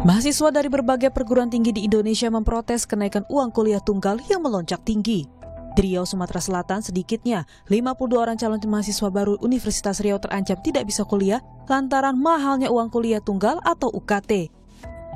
Mahasiswa dari berbagai perguruan tinggi di Indonesia memprotes kenaikan uang kuliah tunggal yang melonjak tinggi. Di Riau, Sumatera Selatan, sedikitnya 52 orang calon mahasiswa baru Universitas Riau terancam tidak bisa kuliah lantaran mahalnya uang kuliah tunggal atau UKT.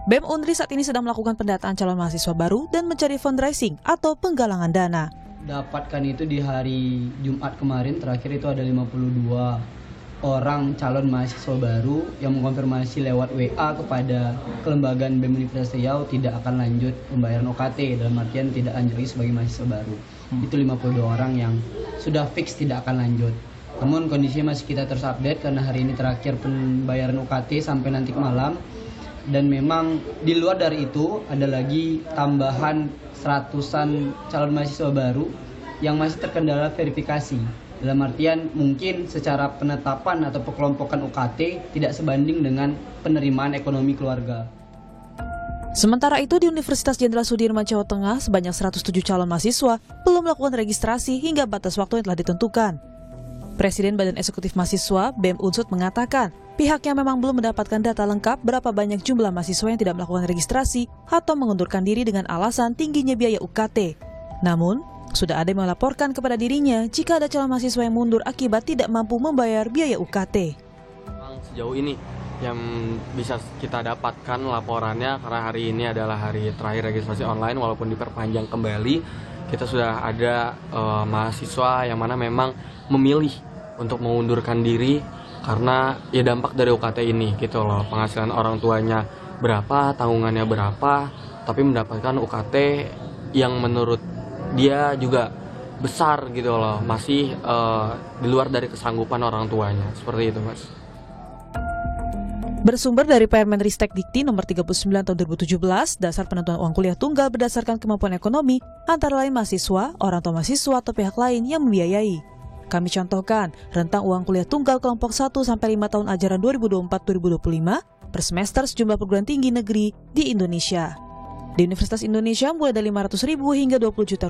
BEM Unri saat ini sedang melakukan pendataan calon mahasiswa baru dan mencari fundraising atau penggalangan dana. Dapatkan itu di hari Jumat kemarin, terakhir itu ada 52 orang calon mahasiswa baru yang mengkonfirmasi lewat WA kepada kelembagaan BEM Universitas Riau tidak akan lanjut pembayaran UKT, dalam artian tidak lanjut lagi sebagai mahasiswa baru. Itu 52 orang yang sudah fix tidak akan lanjut. Namun kondisinya masih kita terus update karena hari ini terakhir pembayaran UKT sampai nanti malam. Dan memang di luar dari itu ada lagi tambahan 100-an calon mahasiswa baru yang masih terkendala verifikasi. Dalam artian mungkin secara penetapan atau pengelompokan UKT tidak sebanding dengan penerimaan ekonomi keluarga. Sementara itu di Universitas Jenderal Sudirman, Jawa Tengah, sebanyak 107 calon mahasiswa belum melakukan registrasi hingga batas waktu yang telah ditentukan. Presiden Badan Eksekutif Mahasiswa BEM Unsut mengatakan pihaknya memang belum mendapatkan data lengkap berapa banyak jumlah mahasiswa yang tidak melakukan registrasi atau mengundurkan diri dengan alasan tingginya biaya UKT. Namun, sudah ada yang melaporkan kepada dirinya jika ada calon mahasiswa yang mundur akibat tidak mampu membayar biaya UKT. Sejauh ini yang bisa kita dapatkan laporannya, karena hari ini adalah hari terakhir registrasi online walaupun diperpanjang kembali, kita sudah ada mahasiswa yang mana memang memilih untuk mengundurkan diri karena ya dampak dari UKT ini gitu loh. Penghasilan orang tuanya berapa, tanggungannya berapa, tapi mendapatkan UKT yang menurut dia juga besar gitu loh, masih di luar dari kesanggupan orang tuanya. Seperti itu, Mas. Bersumber dari Permenristek Dikti nomor 39 tahun 2017, dasar penentuan uang kuliah tunggal berdasarkan kemampuan ekonomi, antara lain mahasiswa, orang tua mahasiswa, atau pihak lain yang membiayai. Kami contohkan, rentang uang kuliah tunggal kelompok 1-5 tahun ajaran 2024-2025 per semester sejumlah perguruan tinggi negeri di Indonesia. Di Universitas Indonesia mulai dari Rp500.000 hingga Rp20 juta.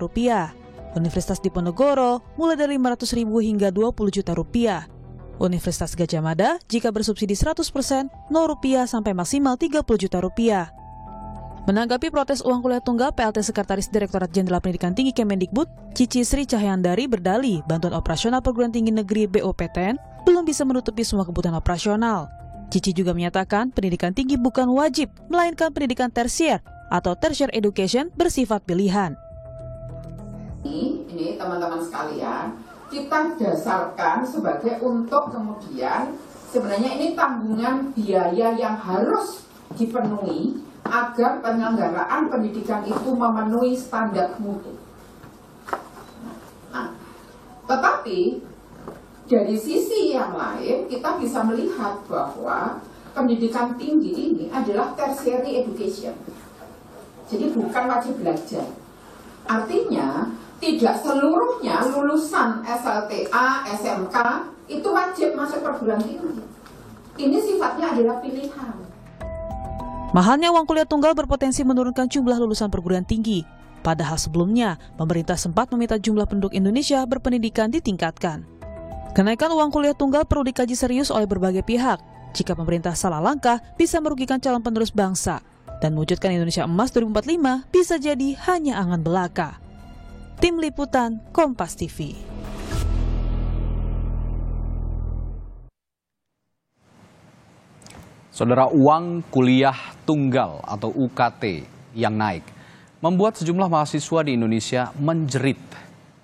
Universitas Diponegoro mulai dari Rp500.000 hingga Rp20 juta. Universitas Gadjah Mada jika bersubsidi 100% Rp0 sampai maksimal Rp30 juta. Menanggapi protes uang kuliah tunggal, PLT Sekretaris Direktorat Jenderal Pendidikan Tinggi Kemendikbud, Cici Sri Cahyandari berdalih bantuan operasional perguruan tinggi negeri BOPTN belum bisa menutupi semua kebutuhan operasional. Cici juga menyatakan pendidikan tinggi bukan wajib, melainkan pendidikan tersier atau tertiary education bersifat pilihan. Ini teman-teman sekalian, kita dasarkan sebagai untuk kemudian sebenarnya ini tanggungan biaya yang harus dipenuhi agar penyelenggaraan pendidikan itu memenuhi standar mutu. Nah, tetapi dari sisi yang lain kita bisa melihat bahwa pendidikan tinggi ini adalah tertiary education. Jadi bukan wajib belajar. Artinya tidak seluruhnya lulusan SLTA, SMK itu wajib masuk perguruan tinggi. Ini sifatnya adalah pilihan. Mahalnya uang kuliah tunggal berpotensi menurunkan jumlah lulusan perguruan tinggi. Padahal sebelumnya, pemerintah sempat meminta jumlah penduduk Indonesia berpendidikan ditingkatkan. Kenaikan uang kuliah tunggal perlu dikaji serius oleh berbagai pihak. Jika pemerintah salah langkah, bisa merugikan calon penerus bangsa. Dan mewujudkan Indonesia Emas 2045 bisa jadi hanya angan belaka. Tim Liputan Kompas TV. Saudara, uang kuliah tunggal atau UKT yang naik membuat sejumlah mahasiswa di Indonesia menjerit.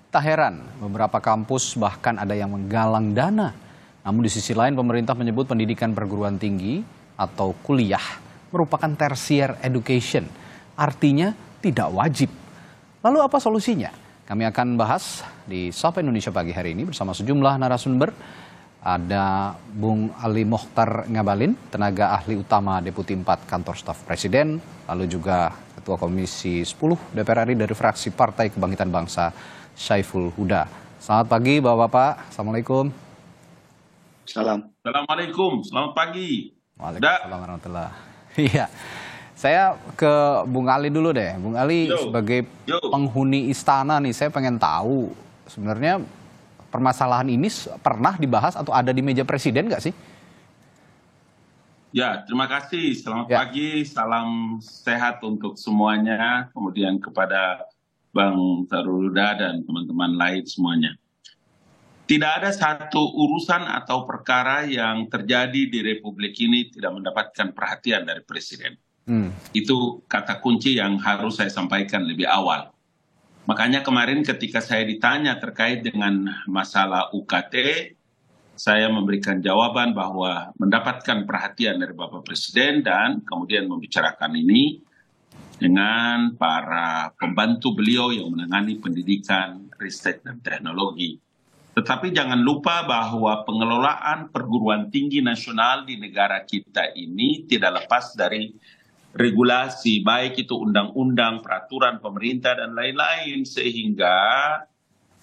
Tak heran, beberapa kampus bahkan ada yang menggalang dana. Namun di sisi lain pemerintah menyebut pendidikan perguruan tinggi atau kuliah merupakan tertiary education, artinya tidak wajib. Lalu apa solusinya? Kami akan bahas di Sapa Indonesia pagi hari ini bersama sejumlah narasumber. Ada Bung Ali Mokhtar Ngabalin, tenaga ahli utama Deputi 4 Kantor Staf Presiden, lalu juga Ketua Komisi 10 DPR RI dari fraksi Partai Kebangkitan Bangsa, Syaiful Huda. Selamat pagi Bapak-Bapak, Assalamualaikum. Assalamualaikum, selamat pagi. Waalaikumsalam warahmatullahi. Iya, saya ke Bung Ali dulu deh. Bung Ali sebagai penghuni istana nih, saya pengen tahu sebenarnya permasalahan ini pernah dibahas atau ada di meja presiden nggak sih? Ya, terima kasih. Selamat Ya. pagi, salam sehat untuk semuanya. Kemudian kepada Bang Taruda dan teman-teman lain semuanya. Tidak ada satu urusan atau perkara yang terjadi di Republik ini tidak mendapatkan perhatian dari Presiden. Itu kata kunci yang harus saya sampaikan lebih awal. Makanya kemarin ketika saya ditanya terkait dengan masalah UKT, saya memberikan jawaban bahwa mendapatkan perhatian dari Bapak Presiden dan kemudian membicarakan ini dengan para pembantu beliau yang menangani pendidikan, riset, dan teknologi. Tetapi jangan lupa bahwa pengelolaan perguruan tinggi nasional di negara kita ini tidak lepas dari regulasi, baik itu undang-undang, peraturan pemerintah, dan lain-lain. Sehingga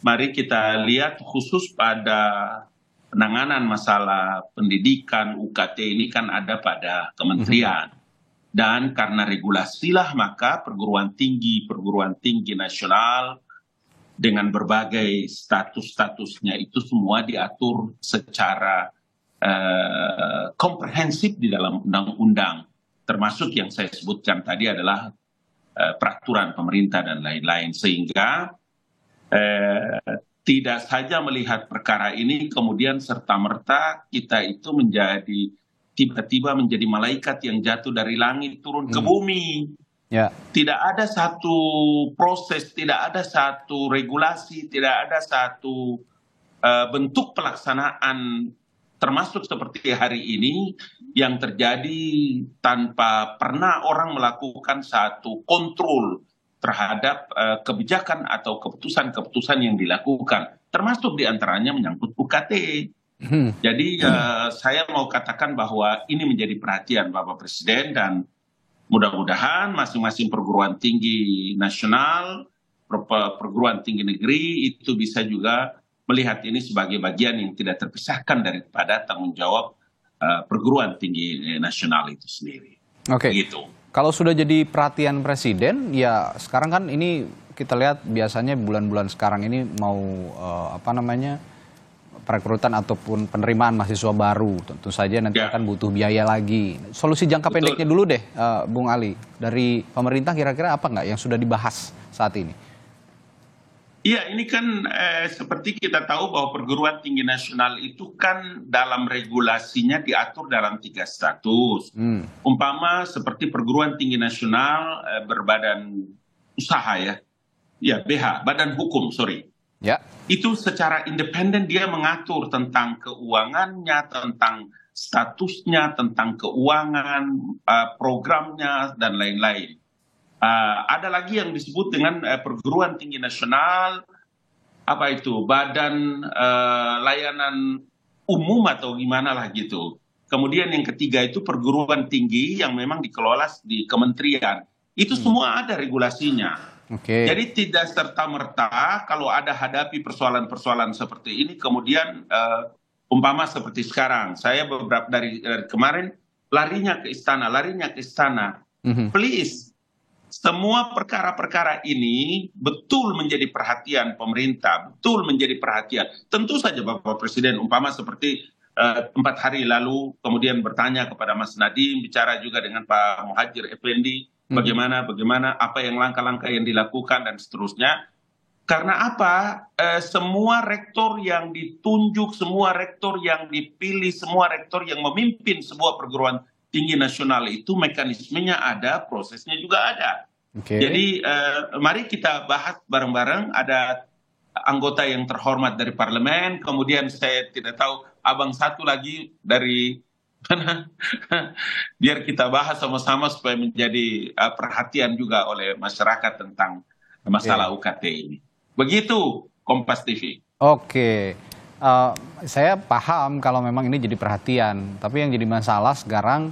mari kita lihat khusus pada penanganan masalah pendidikan UKT ini kan ada pada kementerian. Dan karena regulasilah maka perguruan tinggi nasional dengan berbagai status-statusnya itu semua diatur secara komprehensif di dalam undang-undang. Termasuk yang saya sebutkan tadi adalah peraturan pemerintah dan lain-lain. Sehingga tidak saja melihat perkara ini kemudian serta-merta kita itu menjadi tiba-tiba menjadi malaikat yang jatuh dari langit turun ke bumi. Ya. Tidak ada satu proses, tidak ada satu regulasi, tidak ada satu bentuk pelaksanaan termasuk seperti hari ini yang terjadi tanpa pernah orang melakukan satu kontrol terhadap kebijakan atau keputusan-keputusan yang dilakukan, termasuk diantaranya menyangkut UKT. Jadi saya mau katakan bahwa ini menjadi perhatian Bapak Presiden dan mudah-mudahan masing-masing perguruan tinggi nasional, perguruan tinggi negeri itu bisa juga melihat ini sebagai bagian yang tidak terpisahkan daripada tanggung jawab perguruan tinggi nasional itu sendiri. Oke. Gitu. Kalau sudah jadi perhatian Presiden, ya sekarang kan ini kita lihat biasanya bulan-bulan sekarang ini mau perekrutan ataupun penerimaan mahasiswa baru. Tentu saja nanti akan butuh biaya lagi. Solusi jangka pendeknya dulu deh, Bung Ali. Dari pemerintah kira-kira apa nggak yang sudah dibahas saat ini? Iya, ini kan seperti kita tahu bahwa perguruan tinggi nasional itu kan dalam regulasinya diatur dalam 3 status. Umpama seperti perguruan tinggi nasional berbadan usaha ya BH, badan hukum, sorry. Ya. Itu secara independen dia mengatur tentang keuangannya, tentang statusnya, tentang keuangan, programnya, dan lain-lain. Ada lagi yang disebut dengan perguruan tinggi nasional, apa itu, badan layanan umum atau gimana lah gitu. Kemudian yang ketiga itu perguruan tinggi yang memang dikelola di kementerian. Itu semua ada regulasinya. Jadi tidak serta-merta kalau ada hadapi persoalan-persoalan seperti ini, kemudian umpama seperti sekarang, saya beberapa dari kemarin larinya ke istana. Please, semua perkara-perkara ini betul menjadi perhatian pemerintah, betul menjadi perhatian. Tentu saja Bapak Presiden umpama seperti 4 hari lalu kemudian bertanya kepada Mas Nadiem, bicara juga dengan Pak Muhadjir Effendi, bagaimana apa yang langkah-langkah yang dilakukan dan seterusnya. Karena apa? Semua rektor yang ditunjuk, semua rektor yang dipilih, semua rektor yang memimpin sebuah perguruan tinggi nasional itu mekanismenya ada, prosesnya juga ada. Jadi mari kita bahas bareng-bareng. Ada anggota yang terhormat dari parlemen, kemudian saya tidak tahu abang satu lagi dari mana, biar kita bahas sama-sama supaya menjadi perhatian juga oleh masyarakat tentang masalah UKT ini. Begitu Kompas TV. Saya paham kalau memang ini jadi perhatian, tapi yang jadi masalah sekarang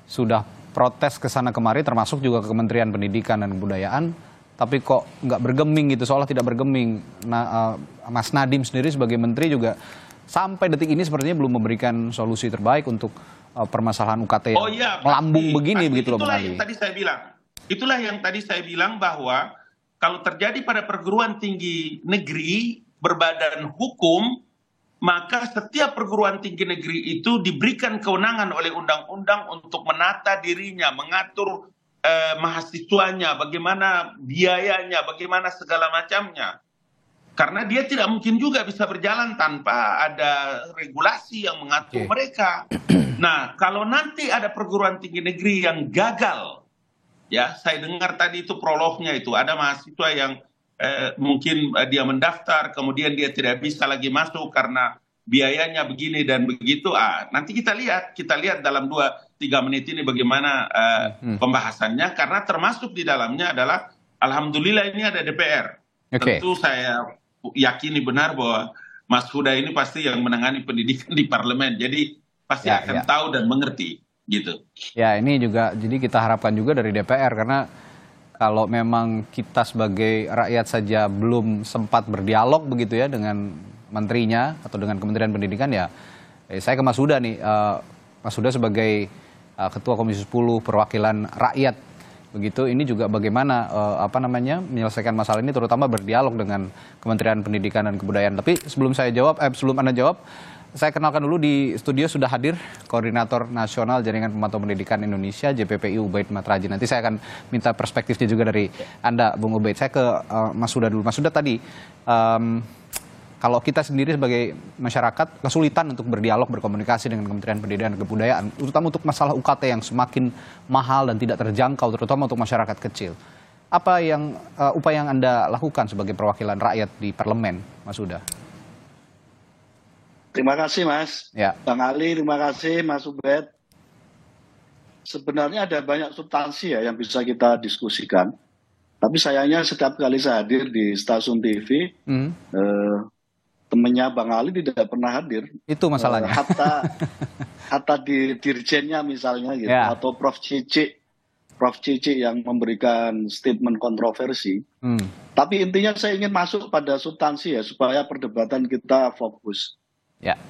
sudah protes ke sana kemari, termasuk juga ke Kementerian Pendidikan dan Kebudayaan, tapi kok nggak bergeming gitu, seolah tidak bergeming. Nah, Mas Nadiem sendiri sebagai menteri juga sampai detik ini sepertinya belum memberikan solusi terbaik untuk permasalahan UKT yang melambung begini, begitu loh Bung Ali. Itulah yang tadi saya bilang bahwa kalau terjadi pada perguruan tinggi negeri berbadan hukum, maka setiap perguruan tinggi negeri itu diberikan kewenangan oleh undang-undang untuk menata dirinya, mengatur mahasiswanya, bagaimana biayanya, bagaimana segala macamnya. Karena dia tidak mungkin juga bisa berjalan tanpa ada regulasi yang mengatur mereka. Nah, kalau nanti ada perguruan tinggi negeri yang gagal, ya, saya dengar tadi itu prolognya itu ada mahasiswa yang mungkin dia mendaftar, kemudian dia tidak bisa lagi masuk karena biayanya begini dan begitu. Nanti kita lihat dalam 2-3 menit ini bagaimana pembahasannya, karena termasuk di dalamnya adalah, alhamdulillah ini ada DPR. Tentu saya yakini benar bahwa Mas Huda ini pasti yang menangani pendidikan di parlemen, jadi pasti akan tahu dan mengerti gitu. Ya, ini juga jadi kita harapkan juga dari DPR, karena kalau memang kita sebagai rakyat saja belum sempat berdialog begitu ya dengan menterinya atau dengan Kementerian Pendidikan, ya saya ke Mas Huda nih, Mas Huda sebagai Ketua Komisi 10 Perwakilan Rakyat begitu, ini juga bagaimana menyelesaikan masalah ini, terutama berdialog dengan Kementerian Pendidikan dan Kebudayaan. Tapi sebelum Anda jawab, saya kenalkan dulu di studio sudah hadir Koordinator Nasional Jaringan Pemantau Pendidikan Indonesia JPPI Ubaid Matraji. Nanti saya akan minta perspektifnya juga dari Anda, Bung Ubaid. Saya ke Mas Huda dulu. Mas Huda, tadi kalau kita sendiri sebagai masyarakat kesulitan untuk berdialog, berkomunikasi dengan Kementerian Pendidikan dan Kebudayaan, terutama untuk masalah UKT yang semakin mahal dan tidak terjangkau, terutama untuk masyarakat kecil. Apa yang upaya yang Anda lakukan sebagai perwakilan rakyat di parlemen, Mas Huda? Terima kasih Mas, Bang Ali, terima kasih Mas Ubed. Sebenarnya ada banyak substansi ya yang bisa kita diskusikan. Tapi sayangnya setiap kali saya hadir di stasiun TV, temennya Bang Ali tidak pernah hadir. Itu masalahnya. Hatta di dirjennya misalnya gitu, atau Prof. Cici yang memberikan statement kontroversi. Tapi intinya saya ingin masuk pada substansi ya, supaya perdebatan kita fokus.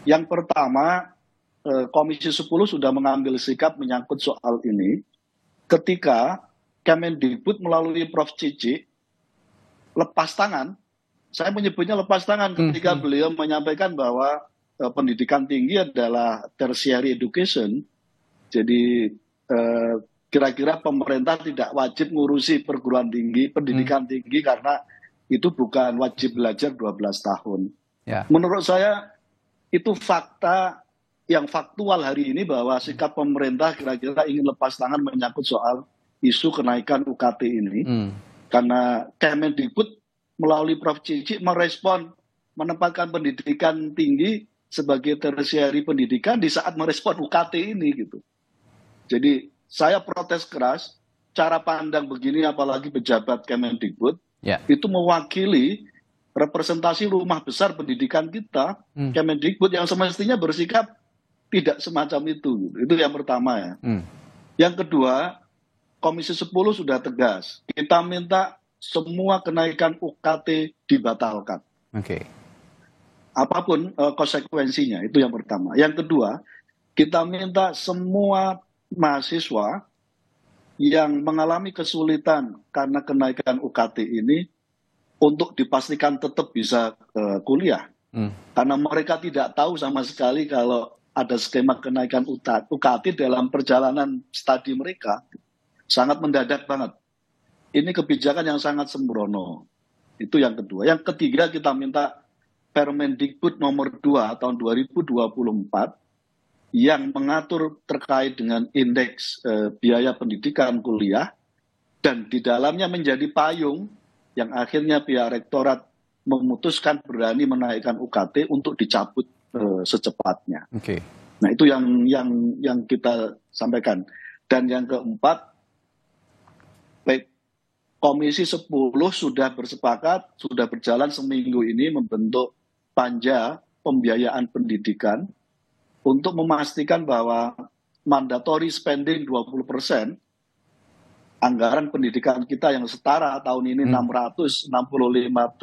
Yang pertama, Komisi 10 sudah mengambil sikap menyangkut soal ini ketika Kemendikbud melalui Prof. Cici lepas tangan. Saya menyebutnya lepas tangan ketika beliau menyampaikan bahwa pendidikan tinggi adalah tertiary education. Jadi kira-kira pemerintah tidak wajib ngurusi perguruan tinggi, pendidikan tinggi, karena itu bukan wajib belajar 12 tahun. Menurut saya itu fakta yang faktual hari ini, bahwa sikap pemerintah kira-kira ingin lepas tangan menyangkut soal isu kenaikan UKT ini. Karena Kemendikbud melalui Prof. Cici merespon, menempatkan pendidikan tinggi sebagai tersiari pendidikan di saat merespon UKT ini gitu. Jadi saya protes keras cara pandang begini, apalagi pejabat Kemendikbud itu mewakili representasi rumah besar pendidikan kita, Kemendikbud, yang semestinya bersikap tidak semacam itu. Itu yang pertama ya. Yang kedua, Komisi 10 sudah tegas. Kita minta semua kenaikan UKT dibatalkan. Apapun konsekuensinya, itu yang pertama. Yang kedua, kita minta semua mahasiswa yang mengalami kesulitan karena kenaikan UKT ini untuk dipastikan tetap bisa kuliah. Karena mereka tidak tahu sama sekali kalau ada skema kenaikan UKT dalam perjalanan studi mereka. Sangat mendadak banget. Ini kebijakan yang sangat sembrono. Itu yang kedua. Yang ketiga, kita minta Permendikbud nomor 2 tahun 2024 yang mengatur terkait dengan indeks biaya pendidikan kuliah, dan di dalamnya menjadi payung yang akhirnya pihak rektorat memutuskan berani menaikkan UKT untuk dicabut secepatnya. Nah, itu yang kita sampaikan. Dan yang keempat, Komisi 10 sudah bersepakat, sudah berjalan seminggu ini membentuk panja pembiayaan pendidikan untuk memastikan bahwa mandatory spending 20% anggaran pendidikan kita yang setara tahun ini 665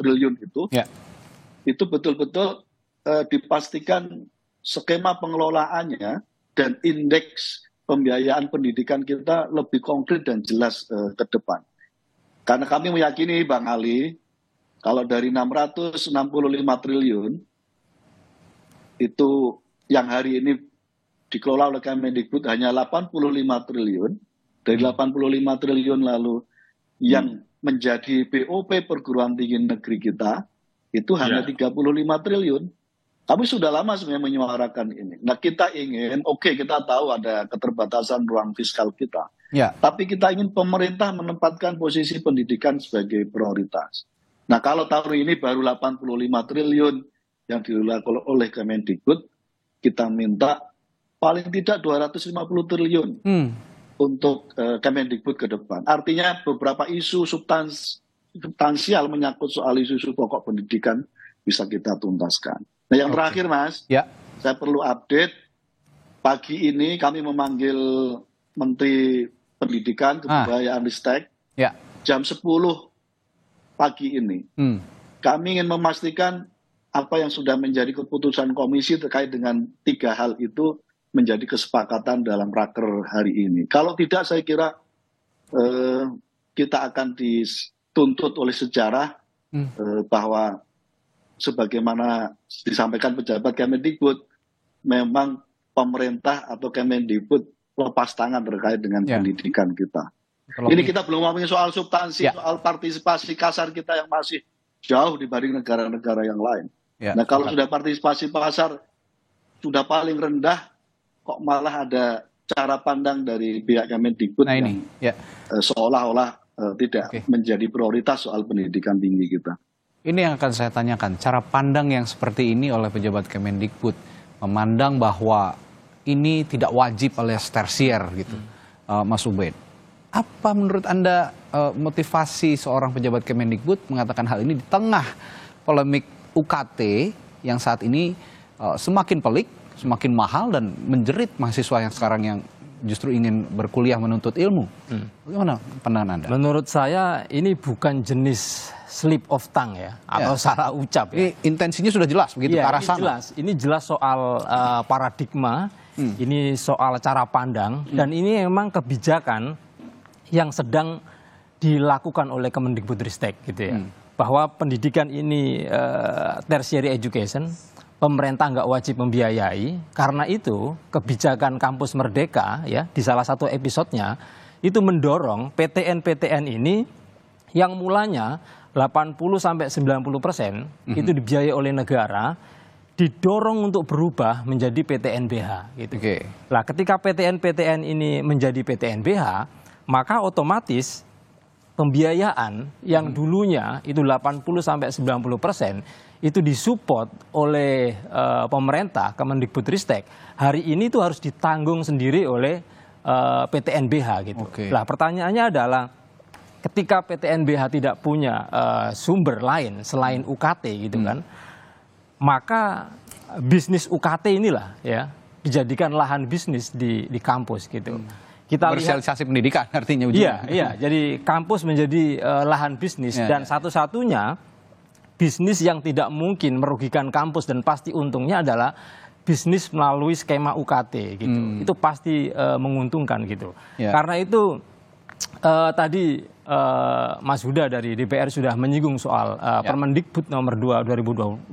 triliun itu betul-betul dipastikan skema pengelolaannya dan indeks pembiayaan pendidikan kita lebih konkret dan jelas ke depan. Karena kami meyakini, Bang Ali, kalau dari 665 triliun, itu yang hari ini dikelola oleh Kemendikbud hanya 85 triliun. Dari 85 triliun lalu yang menjadi BOP perguruan tinggi negeri kita itu hanya 35 triliun. Kami sudah lama sebenarnya menyuarakan ini. Nah, kita ingin, kita tahu ada keterbatasan ruang fiskal kita. Ya. Tapi kita ingin pemerintah menempatkan posisi pendidikan sebagai prioritas. Nah, kalau tahun ini baru 85 triliun yang dikelola oleh Kemendikbud, kita minta paling tidak 250 triliun untuk Kemendikbud ke depan. Artinya beberapa isu substansial menyangkut soal isu-isu pokok pendidikan bisa kita tuntaskan. Nah, yang terakhir, Mas, saya perlu update. Pagi ini kami memanggil Menteri Pendidikan, Kebudayaan, Ristek, jam 10 pagi ini. Kami ingin memastikan apa yang sudah menjadi keputusan komisi terkait dengan 3 hal itu menjadi kesepakatan dalam raker hari ini. Kalau tidak, saya kira kita akan dituntut oleh sejarah bahwa sebagaimana disampaikan pejabat Kemendikbud, memang pemerintah atau Kemendikbud lepas tangan terkait dengan pendidikan kita. Ini kita belum ngomongin soal substansi, soal partisipasi kasar kita yang masih jauh dibanding negara-negara yang lain. Nah, kalau sudah partisipasi pasar sudah paling rendah, kok malah ada cara pandang dari pihak Kemendikbud yang seolah-olah tidak menjadi prioritas soal pendidikan tinggi kita. Ini yang akan saya tanyakan, cara pandang yang seperti ini oleh pejabat Kemendikbud, memandang bahwa ini tidak wajib alias tersier gitu, Mas Ubaid. Apa menurut Anda motivasi seorang pejabat Kemendikbud mengatakan hal ini di tengah polemik UKT yang saat ini semakin pelik, semakin mahal dan menjerit mahasiswa yang sekarang yang justru ingin berkuliah menuntut ilmu? Bagaimana pandangan Anda? Menurut saya ini bukan jenis slip of tongue atau salah ucap. Ini intensinya sudah jelas begitu ke arah sana. Ini jelas soal paradigma, ini soal cara pandang, dan ini memang kebijakan yang sedang dilakukan oleh Kemendikbudristek gitu ya. Bahwa pendidikan ini tertiary education, pemerintah nggak wajib membiayai. Karena itu kebijakan kampus merdeka di salah satu episodenya itu mendorong PTN-PTN ini yang mulanya 80-90% itu dibiayai oleh negara, didorong untuk berubah menjadi PTNBH gitu. Nah, ketika PTN-PTN ini menjadi PTNBH, maka otomatis pembiayaan yang dulunya itu 80-90% itu disupport oleh pemerintah, Kemendikbudristek, hari ini itu harus ditanggung sendiri oleh PTNBH gitu. Nah, pertanyaannya adalah ketika PTNBH tidak punya sumber lain selain UKT gitu kan, maka bisnis UKT inilah dijadikan lahan bisnis di kampus gitu. Kita komersialisasi pendidikan artinya ujungnya. Iya, jadi kampus menjadi lahan bisnis dan satu-satunya bisnis yang tidak mungkin merugikan kampus dan pasti untungnya adalah bisnis melalui skema UKT gitu. Itu pasti menguntungkan gitu. Karena itu tadi Mas Huda dari DPR sudah menyinggung soal Permendikbud nomor 2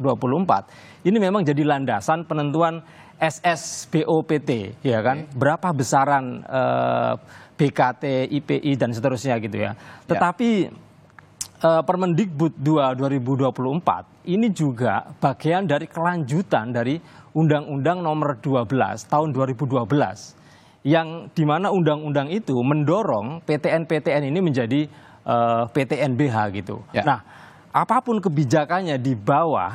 2024. Ini memang jadi landasan penentuan SSBOPT, ya kan? Berapa besaran BKT, IPI dan seterusnya gitu ya. Tetapi Permendikbud 2 2024 ini juga bagian dari kelanjutan dari Undang-Undang nomor 12 tahun 2012. Yang dimana undang-undang itu mendorong PTN-PTN ini menjadi PTNBH gitu. Nah, apapun kebijakannya di bawah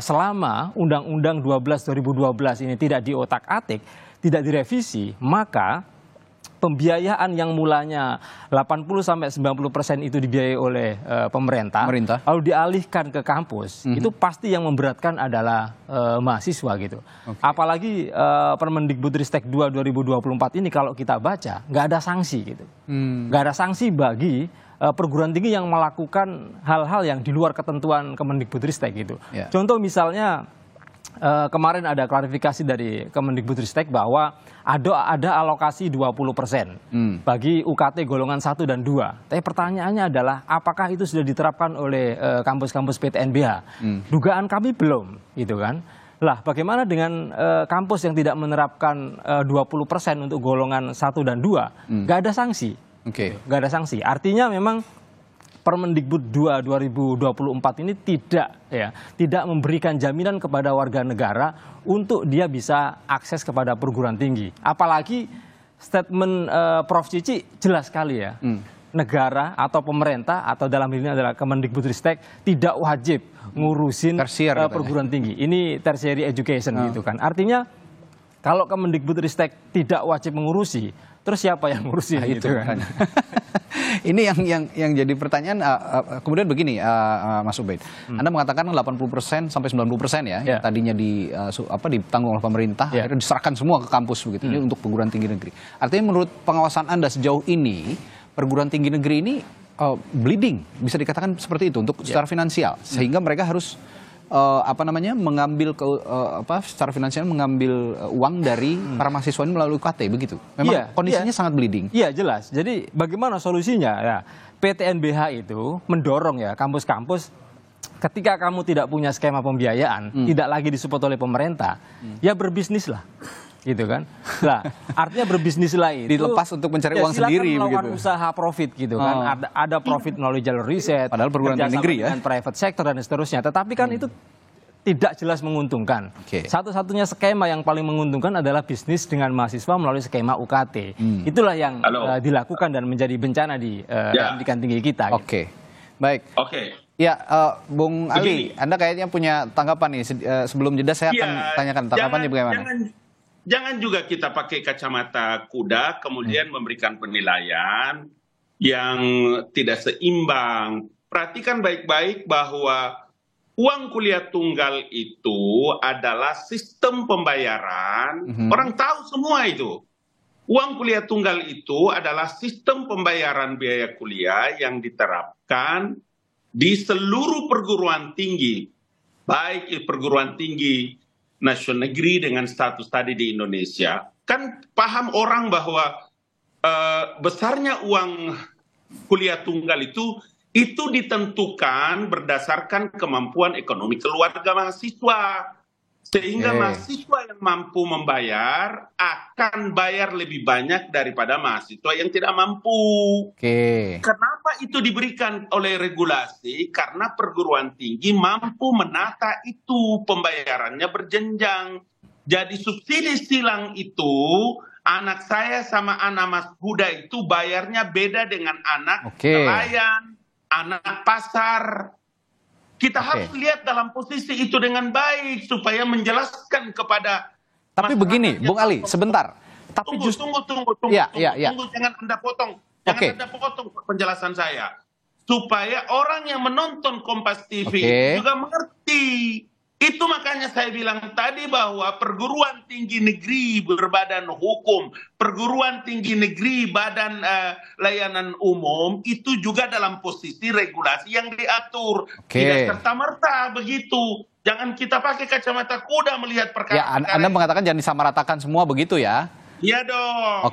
selama Undang-Undang 12 2012 ini tidak diotak-atik, tidak direvisi, maka pembiayaan yang mulanya 80-90% itu dibiayai oleh pemerintah, lalu dialihkan ke kampus, itu pasti yang memberatkan adalah mahasiswa gitu. Apalagi Permendikbudristek 2 2024 ini kalau kita baca nggak ada sanksi gitu, nggak ada sanksi bagi perguruan tinggi yang melakukan hal-hal yang di luar ketentuan Kemendikbudristek gitu. Contoh misalnya kemarin ada klarifikasi dari Kemendikbudristek bahwa ada alokasi 20% bagi UKT golongan 1 dan 2. Tapi pertanyaannya adalah apakah itu sudah diterapkan oleh kampus-kampus PTNBH? Dugaan kami belum, gitu kan. Lah, bagaimana dengan kampus yang tidak menerapkan 20% untuk golongan 1 dan 2? Nggak ada sanksi. Nggak ada sanksi. Artinya memang Permendikbud 2 2024 ini tidak memberikan jaminan kepada warga negara untuk dia bisa akses kepada perguruan tinggi. Apalagi statement Prof. Cici jelas sekali ya. Negara atau pemerintah atau dalam hal ini adalah Kemendikbudristek tidak wajib ngurusin perguruan tinggi. Ini tertiary education gitu kan. Artinya kalau Kemendikbudristek tidak wajib mengurusi, terus siapa yang ngurusin gitu kan? Ini yang jadi pertanyaan. Kemudian begini, Mas Ubaid, Anda mengatakan 80% sampai 90% ya, yang tadinya ditanggung oleh pemerintah, akhirnya diserahkan semua ke kampus begitu, ini untuk perguruan tinggi negeri. Artinya menurut pengawasan Anda sejauh ini, perguruan tinggi negeri ini bleeding, bisa dikatakan seperti itu untuk secara finansial, sehingga mereka harus mengambil secara finansial mengambil uang dari para mahasiswa ini melalui UKT begitu. Memang kondisinya sangat bleeding. Iya, jelas. Jadi bagaimana solusinya? Ya, PTNBH itu mendorong ya kampus-kampus ketika kamu tidak punya skema pembiayaan, tidak lagi disupport oleh pemerintah, ya berbisnislah. Gitu kan. Nah, artinya berbisnislah itu dilepas untuk mencari uang sendiri melakukan usaha profit gitu kan. Ada profit melalui jalur riset, padahal perguruan tinggi negeri ya, dengan private sector dan seterusnya. Tetapi kan itu tidak jelas menguntungkan. Satu-satunya skema yang paling menguntungkan adalah bisnis dengan mahasiswa melalui skema UKT. Itulah yang dilakukan dan menjadi bencana di pendidikan tinggi kita. Baik. Ya, Bung Ali, Anda kayaknya punya tanggapan nih. Sebelum jeda saya akan tanyakan tanggapannya bagaimana. Jangan juga kita pakai kacamata kuda kemudian memberikan penilaian yang tidak seimbang. Perhatikan baik-baik bahwa uang kuliah tunggal itu adalah sistem pembayaran. Orang tahu semua itu. Uang kuliah tunggal itu adalah sistem pembayaran biaya kuliah yang diterapkan di seluruh perguruan tinggi. Baik perguruan tinggi nasional negeri dengan status tadi di Indonesia, kan paham orang bahwa besarnya uang kuliah tunggal itu ditentukan berdasarkan kemampuan ekonomi keluarga mahasiswa. Sehingga mahasiswa yang mampu membayar akan bayar lebih banyak daripada mahasiswa yang tidak mampu. Kenapa itu diberikan oleh regulasi? Karena perguruan tinggi mampu menata itu, pembayarannya berjenjang. Jadi subsidi silang itu, anak saya sama anak Mas Huda itu bayarnya beda dengan anak nelayan, anak pasar. Kita harus lihat dalam posisi itu dengan baik supaya menjelaskan kepada. Tapi begini, Bung Ali, sebentar. Tapi tunggu, jangan Anda potong. Jangan Anda potong penjelasan saya. Supaya orang yang menonton Kompas TV juga mengerti. Itu makanya saya bilang tadi bahwa perguruan tinggi negeri berbadan hukum, perguruan tinggi negeri badan layanan umum itu juga dalam posisi regulasi yang diatur. Tidak serta-merta begitu. Jangan kita pakai kacamata kuda melihat perkara. Ya, Anda mengatakan jangan disamaratakan semua begitu ya? Iya dong.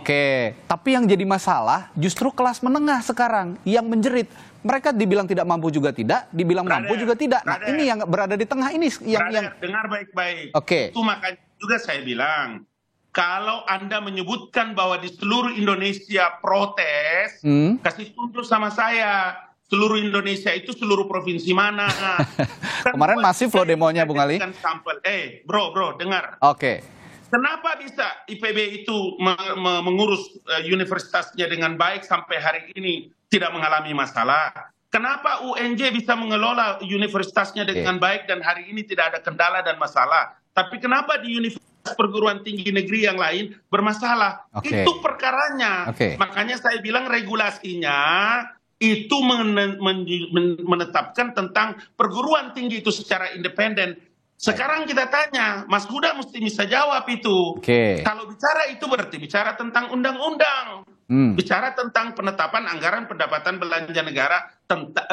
Tapi yang jadi masalah justru kelas menengah sekarang yang menjerit. Mereka dibilang tidak mampu juga tidak, dibilang mampu juga tidak. Nah, ini yang berada di tengah ini yang dengar baik-baik. Itu makanya juga saya bilang, kalau Anda menyebutkan bahwa di seluruh Indonesia protes, kasih tunjuk sama saya. Seluruh Indonesia itu seluruh provinsi mana? Kemarin masif loh demonya, Bung Ali. Bro, dengar. Kenapa bisa IPB itu mengurus universitasnya dengan baik sampai hari ini tidak mengalami masalah? Kenapa UNJ bisa mengelola universitasnya dengan baik dan hari ini tidak ada kendala dan masalah? Tapi kenapa di universitas perguruan tinggi negeri yang lain bermasalah? Itu perkaranya. Makanya saya bilang regulasinya itu menetapkan tentang perguruan tinggi itu secara independen. Sekarang kita tanya, Mas Huda mesti bisa jawab itu. Kalau bicara itu berarti bicara tentang undang-undang. Bicara tentang penetapan anggaran pendapatan belanja negara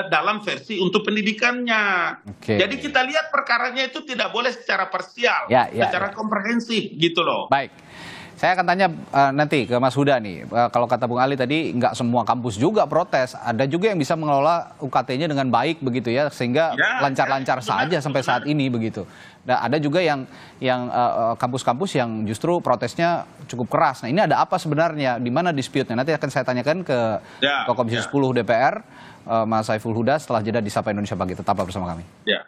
dalam versi untuk pendidikannya. Jadi kita lihat perkaranya itu tidak boleh secara parsial, secara komprehensif gitu loh. Baik. Saya akan tanya nanti ke Mas Huda nih. Kalau kata Bung Ali tadi, nggak semua kampus juga protes. Ada juga yang bisa mengelola UKT-nya dengan baik begitu ya, sehingga lancar-lancar saja sampai saat ini begitu. Dan ada juga yang kampus-kampus yang justru protesnya cukup keras. Nah ini ada apa sebenarnya? Di mana dispute-nya? Nanti akan saya tanyakan ke Komisi 10 DPR, Mas Saiful Huda, setelah jeda di Sapa Indonesia Pagi. Tetaplah bersama kami. Ya.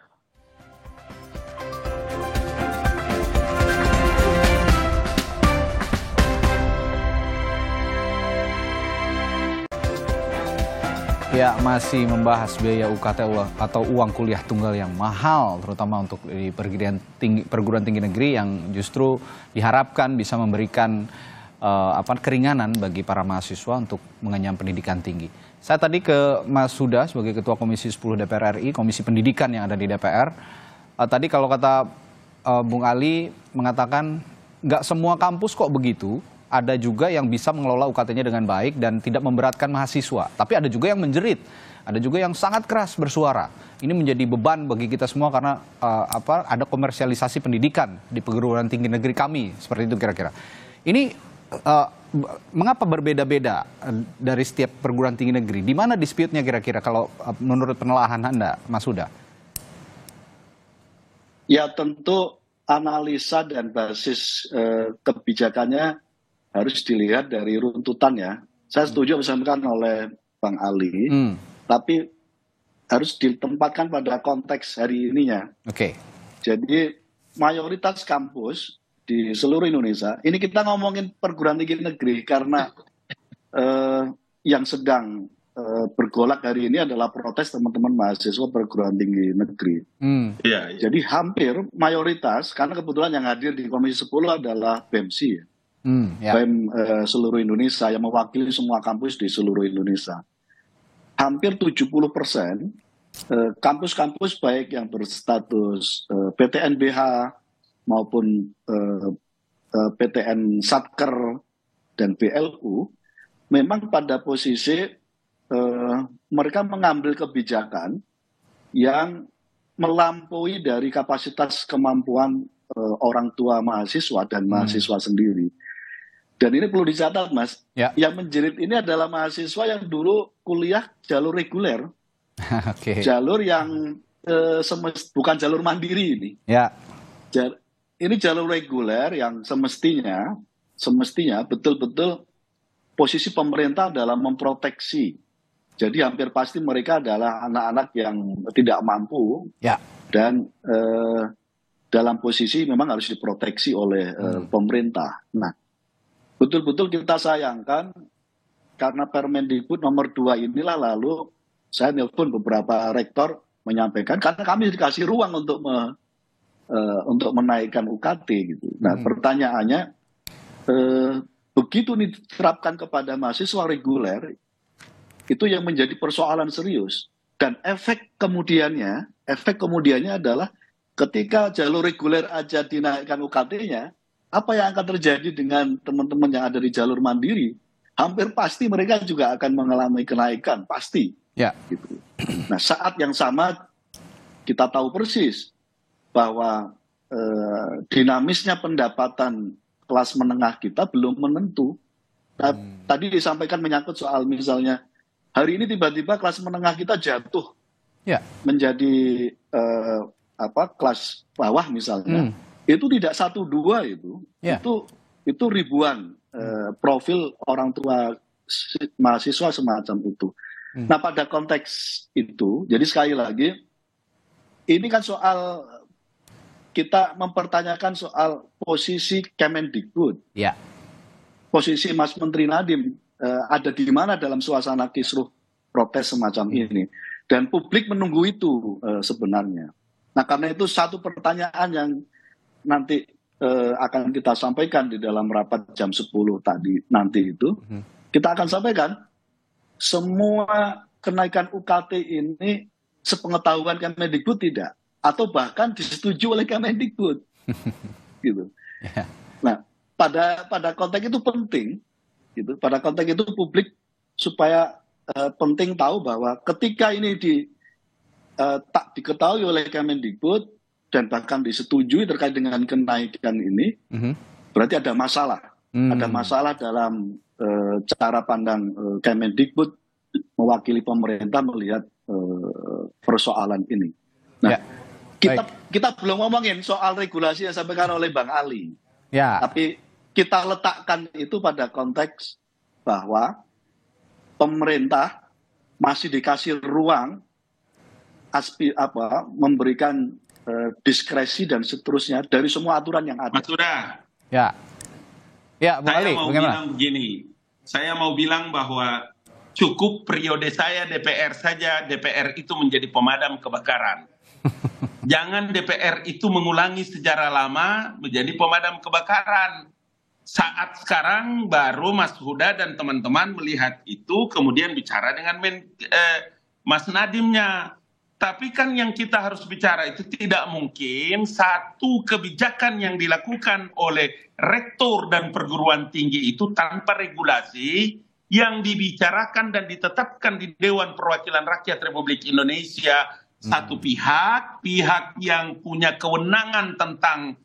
Ya, masih membahas biaya UKT atau uang kuliah tunggal yang mahal, terutama untuk di perguruan tinggi negeri yang justru diharapkan bisa memberikan keringanan bagi para mahasiswa untuk mengenyam pendidikan tinggi. Saya tadi ke Mas Huda sebagai Ketua Komisi 10 DPR RI, Komisi Pendidikan yang ada di DPR. Tadi kalau kata Bung Ali mengatakan nggak semua kampus kok begitu. Ada juga yang bisa mengelola UKT-nya dengan baik dan tidak memberatkan mahasiswa. Tapi ada juga yang menjerit, ada juga yang sangat keras bersuara. Ini menjadi beban bagi kita semua karena ada komersialisasi pendidikan di perguruan tinggi negeri kami, seperti itu kira-kira. Ini mengapa berbeda-beda dari setiap perguruan tinggi negeri? Di mana dispute-nya kira-kira kalau menurut penelaahan Anda, Mas Huda? Ya tentu analisa dan basis kebijakannya harus dilihat dari runtutan ya. Saya setuju yang disampaikan oleh Bang Ali, tapi harus ditempatkan pada konteks hari ininya. Oke. Jadi mayoritas kampus di seluruh Indonesia, ini kita ngomongin perguruan tinggi negeri karena yang sedang bergolak hari ini adalah protes teman-teman mahasiswa perguruan tinggi negeri. Jadi hampir mayoritas, karena kebetulan yang hadir di Komisi 10 adalah BEMSI, BEM seluruh Indonesia yang mewakili semua kampus di seluruh Indonesia. Hampir 70% kampus-kampus baik yang berstatus PTNBH maupun PTN Satker dan BLU memang pada posisi mereka mengambil kebijakan yang melampaui dari kapasitas kemampuan orang tua mahasiswa dan mahasiswa sendiri. Dan ini perlu dicatat, Mas. Yang menjerit ini adalah mahasiswa yang dulu kuliah jalur reguler. Jalur yang bukan jalur mandiri ini. Ini jalur reguler yang semestinya betul-betul posisi pemerintah dalam memproteksi. Jadi hampir pasti mereka adalah anak-anak yang tidak mampu dan dalam posisi memang harus diproteksi oleh pemerintah. Nah, betul-betul kita sayangkan karena Permendikbud nomor 2 inilah lalu saya nelpon beberapa rektor menyampaikan karena kami dikasih ruang untuk menaikkan UKT gitu. Nah, pertanyaannya begitu diterapkan kepada mahasiswa reguler itu yang menjadi persoalan serius dan efek kemudiannya adalah ketika jalur reguler aja dinaikkan UKT-nya, apa yang akan terjadi dengan teman-teman yang ada di jalur mandiri? Hampir pasti mereka juga akan mengalami kenaikan, pasti. Gitu. Nah, saat yang sama kita tahu persis bahwa dinamisnya pendapatan kelas menengah kita belum menentu. Tadi disampaikan menyangkut soal misalnya hari ini tiba-tiba kelas menengah kita jatuh menjadi kelas bawah misalnya. Itu tidak 1-2 itu ribuan profil orang tua mahasiswa semacam itu. Nah, pada konteks itu, jadi sekali lagi ini kan soal kita mempertanyakan soal posisi Kemendikbud, posisi Mas Menteri Nadiem ada di mana dalam suasana kisruh protes semacam ini, dan publik menunggu itu sebenarnya. Nah, karena itu satu pertanyaan yang nanti akan kita sampaikan di dalam rapat jam 10 tadi nanti itu, kita akan sampaikan semua kenaikan UKT ini sepengetahuan Kemendikbud tidak, atau bahkan disetujui oleh Kemendikbud, gitu. Nah, pada konteks itu penting, gitu. Pada konteks itu publik supaya penting tahu bahwa ketika ini tak diketahui oleh Kemendikbud dan bahkan disetujui terkait dengan kenaikan ini, berarti ada masalah Ada masalah dalam cara pandang Kemendikbud mewakili pemerintah melihat persoalan ini. Nah, kita belum ngomongin soal regulasi yang disampaikan oleh Bang Ali. Ya. Tapi kita letakkan itu pada konteks bahwa pemerintah masih dikasih ruang memberikan diskresi dan seterusnya dari semua aturan yang ada. Mas Huda. Ya. Ya, Bung Ali, bilang begini. Saya mau bilang bahwa cukup periode saya DPR saja, DPR itu menjadi pemadam kebakaran. Jangan DPR itu mengulangi sejarah lama menjadi pemadam kebakaran. Saat sekarang baru Mas Huda dan teman-teman melihat itu, kemudian bicara dengan Mas Nadimnya. Tapi kan yang kita harus bicara itu tidak mungkin satu kebijakan yang dilakukan oleh rektor dan perguruan tinggi itu tanpa regulasi yang dibicarakan dan ditetapkan di Dewan Perwakilan Rakyat Republik Indonesia. Satu pihak yang punya kewenangan tentang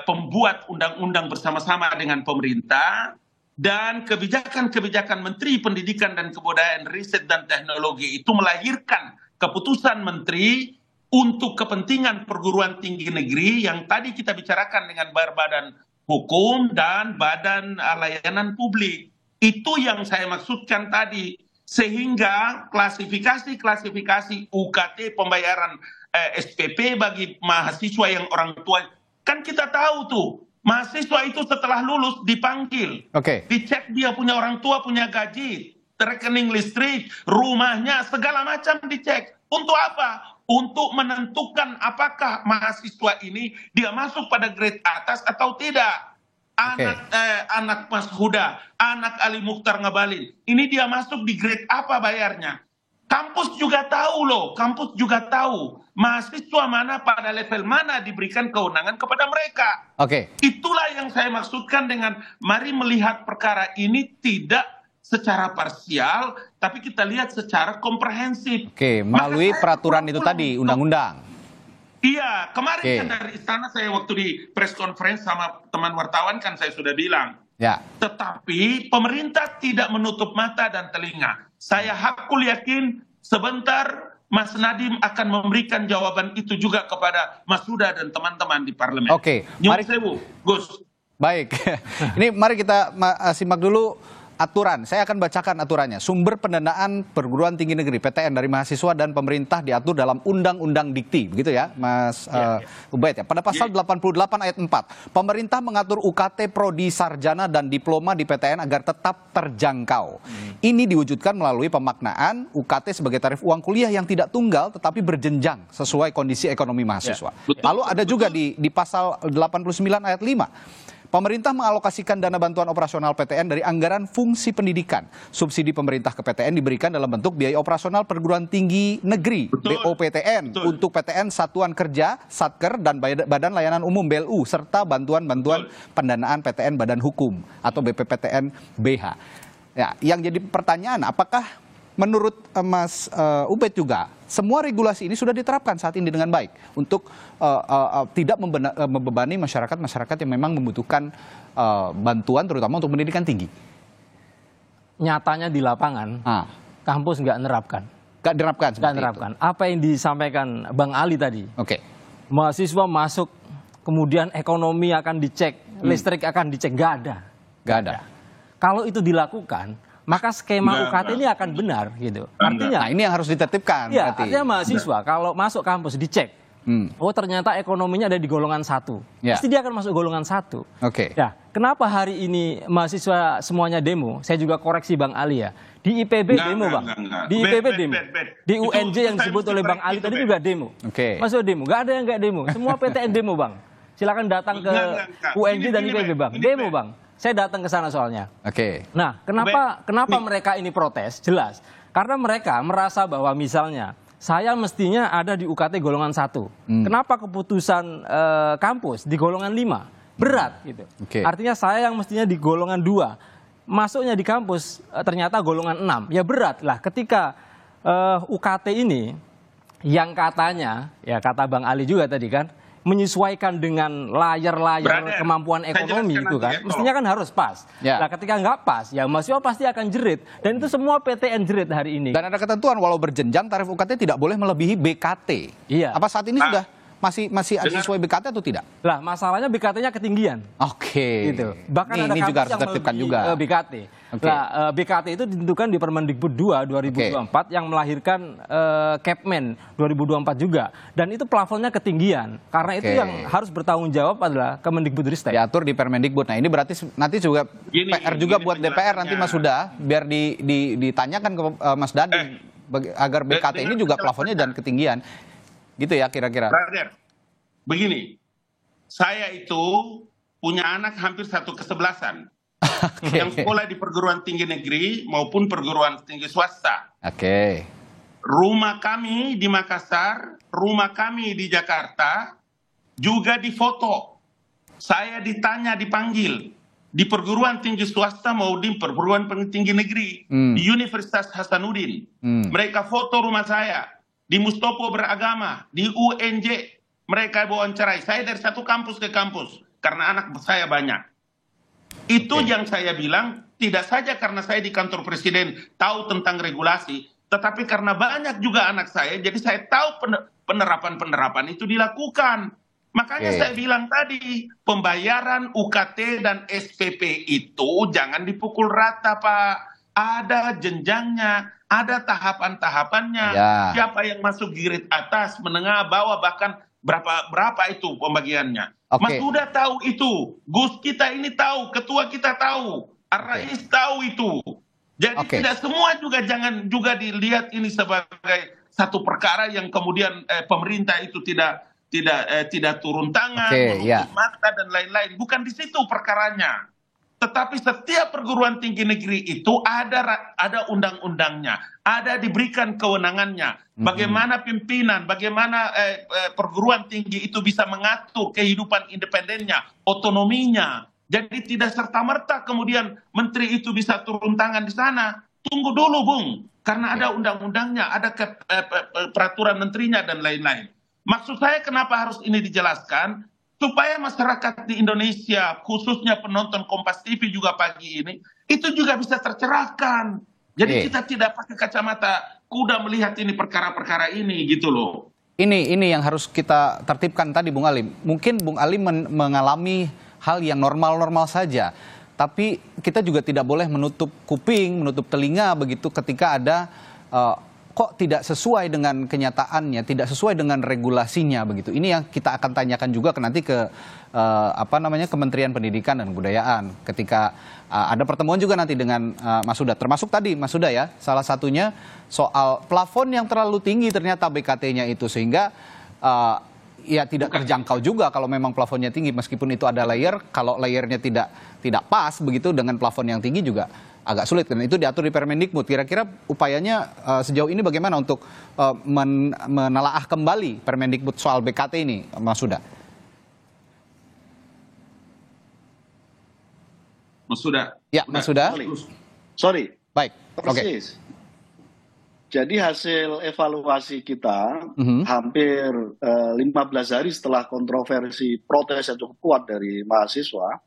pembuat undang-undang bersama-sama dengan pemerintah, dan kebijakan-kebijakan Menteri Pendidikan dan Kebudayaan, Riset dan Teknologi itu melahirkan keputusan menteri untuk kepentingan perguruan tinggi negeri yang tadi kita bicarakan dengan Badan Hukum dan Badan Layanan Publik. Itu yang saya maksudkan tadi. Sehingga klasifikasi UKT pembayaran SPP bagi mahasiswa yang orang tua, kan kita tahu tuh, mahasiswa itu setelah lulus dipanggil, dicek dia punya orang tua, punya gaji, rekening listrik, rumahnya, segala macam dicek. Untuk apa? Untuk menentukan apakah mahasiswa ini dia masuk pada grade atas atau tidak. Anak Mas Huda, anak Ali Mukhtar Ngabalin, ini dia masuk di grade apa bayarnya. Kampus juga tahu loh, kampus juga tahu mahasiswa mana pada level mana diberikan kewenangan kepada mereka. Itulah yang saya maksudkan dengan mari melihat perkara ini tidak secara parsial, tapi kita lihat secara komprehensif. Melalui peraturan itu tadi, undang-undang. Iya, kemarin kan dari istana saya waktu di press conference sama teman wartawan kan saya sudah bilang. Ya. Tetapi pemerintah tidak menutup mata dan telinga. Saya hakul yakin sebentar Mas Nadiem akan memberikan jawaban itu juga kepada Mas Huda dan teman-teman di parlemen. Mari Gus. Baik. Ini mari kita simak dulu aturan. Saya akan bacakan aturannya. Sumber pendanaan perguruan tinggi negeri PTN dari mahasiswa dan pemerintah diatur dalam Undang-Undang Dikti, begitu ya, Mas Ubaid ya. Pada pasal 88 ayat 4, pemerintah mengatur UKT prodi sarjana dan diploma di PTN agar tetap terjangkau. Ini diwujudkan melalui pemaknaan UKT sebagai tarif uang kuliah yang tidak tunggal tetapi berjenjang sesuai kondisi ekonomi mahasiswa. Lalu ada juga di pasal 89 ayat 5. Pemerintah mengalokasikan dana bantuan operasional PTN dari anggaran fungsi pendidikan. Subsidi pemerintah ke PTN diberikan dalam bentuk biaya operasional perguruan tinggi negeri, BOPTN, untuk PTN Satuan Kerja, Satker, dan Badan Layanan Umum BLU, serta bantuan-bantuan pendanaan PTN Badan Hukum atau BPPTN BH. Ya, yang jadi pertanyaan, apakah menurut Mas Ubaid juga semua regulasi ini sudah diterapkan saat ini dengan baik untuk tidak membebani masyarakat yang memang membutuhkan bantuan terutama untuk pendidikan tinggi? Nyatanya di lapangan, kampus nggak nerapkan. Nggak nerapkan. Apa yang disampaikan Bang Ali tadi. Mahasiswa masuk, kemudian ekonomi akan dicek, listrik akan dicek, nggak ada. Kalau itu dilakukan, maka skema UKT ini akan benar gitu. Artinya ini yang harus ditertibkan. Ya, artinya mahasiswa kalau masuk kampus dicek, oh ternyata ekonominya ada di golongan 1. Pasti dia akan masuk golongan 1. Ya, kenapa hari ini mahasiswa semuanya demo? Saya juga koreksi Bang Ali ya. Di IPB demo, Bang. Di IPB demo. Di UNJ yang disebut oleh Bang Ali tadi juga demo. Masuk demo. Nggak ada yang nggak demo. Semua PTN demo, Bang. Silakan datang ke UNJ dan IPB, Bang. Demo, Bang. Saya datang ke sana soalnya. Nah, kenapa mereka ini protes? Jelas. Karena mereka merasa bahwa misalnya saya mestinya ada di UKT golongan 1. Kenapa keputusan kampus di golongan 5? Berat gitu. Artinya saya yang mestinya di golongan 2. Masuknya di kampus ternyata golongan 6. Ya berat lah ketika UKT ini yang katanya, ya kata Bang Ali juga tadi kan, menyesuaikan dengan layar kemampuan ekonomi itu kan, mestinya kan harus pas. Nah ketika nggak pas, ya mahasiswa pasti akan jerit. Dan itu semua PTN jerit hari ini. Dan ada ketentuan walau berjenjang tarif UKT tidak boleh melebihi BKT. Iya. Apa saat ini sudah masih sesuai BKT atau tidak? Lah masalahnya BKT-nya ketinggian. Oke. Gitu. Bahkan ada ini juga harus ditertibkan juga. BKT. Nah, BKT itu ditentukan di Permendikbud 2 2024 yang melahirkan Kepmen 2024 juga. Dan itu plafonnya ketinggian. Karena itu yang harus bertanggung jawab adalah Kemendikbudristek. Diatur di Permendikbud. Nah ini berarti nanti juga PR juga buat DPR nanti Mas Huda, biar ditanyakan ke Mas Dadi agar BKT ini juga plafonnya dan ketinggian. Gitu ya kira-kira. Begini, saya itu punya anak hampir 1/11 yang sekolah di perguruan tinggi negeri maupun perguruan tinggi swasta. Rumah kami di Makassar, rumah kami di Jakarta juga difoto. Saya ditanya, dipanggil di perguruan tinggi swasta maupun di perguruan tinggi negeri di Universitas Hasanuddin. Mereka foto rumah saya. Di Mustopo Beragama, di UNJ, mereka wawancarai. Saya dari satu kampus ke kampus, karena anak saya banyak. Itu yang saya bilang, tidak saja karena saya di kantor presiden tahu tentang regulasi, tetapi karena banyak juga anak saya, jadi saya tahu penerapan-penerapan itu dilakukan. Makanya saya bilang tadi, pembayaran UKT dan SPP itu jangan dipukul rata, Pak. Ada jenjangnya, ada tahapan-tahapannya. Siapa yang masuk girit atas, menengah, bawah, bahkan berapa itu pembagiannya. Mas Huda tahu itu, Gus kita ini tahu, ketua kita tahu, Ar-Rais tahu itu. Jadi tidak semua juga jangan juga dilihat ini sebagai satu perkara yang kemudian pemerintah itu tidak turun tangan, menutup mata dan lain-lain. Bukan di situ perkaranya. Tetapi setiap perguruan tinggi negeri itu ada undang-undangnya, ada diberikan kewenangannya. Bagaimana pimpinan, bagaimana perguruan tinggi itu bisa mengatur kehidupan independennya, otonominya. Jadi tidak serta-merta kemudian menteri itu bisa turun tangan di sana. Tunggu dulu, Bung. Karena ada undang-undangnya, ada peraturan menterinya dan lain-lain. Maksud saya kenapa harus ini dijelaskan? Supaya masyarakat di Indonesia, khususnya penonton Kompas TV juga pagi ini, itu juga bisa tercerahkan. Jadi kita tidak pakai kacamata kuda melihat ini perkara-perkara ini gitu loh. Ini yang harus kita tertibkan tadi Bung Alim. Mungkin Bung Alim mengalami hal yang normal-normal saja. Tapi kita juga tidak boleh menutup kuping, menutup telinga begitu ketika ada kok tidak sesuai dengan kenyataannya, tidak sesuai dengan regulasinya begitu. Ini yang kita akan tanyakan juga nanti ke Kementerian Pendidikan dan Kebudayaan ketika ada pertemuan juga nanti dengan Mas Huda. Termasuk tadi Mas Huda ya, salah satunya soal plafon yang terlalu tinggi ternyata BKT-nya itu sehingga ya tidak terjangkau juga kalau memang plafonnya tinggi meskipun itu ada layer, kalau layernya tidak pas begitu dengan plafon yang tinggi juga agak sulit kan. Itu diatur di Permendikbud. Kira-kira upayanya sejauh ini bagaimana untuk menelaah kembali Permendikbud soal BKT ini, Mas Huda? Mas Huda. Ya, Mas Huda. Sorry. Baik. Persis. Jadi hasil evaluasi kita hampir 15 hari setelah kontroversi protes yang cukup kuat dari mahasiswa,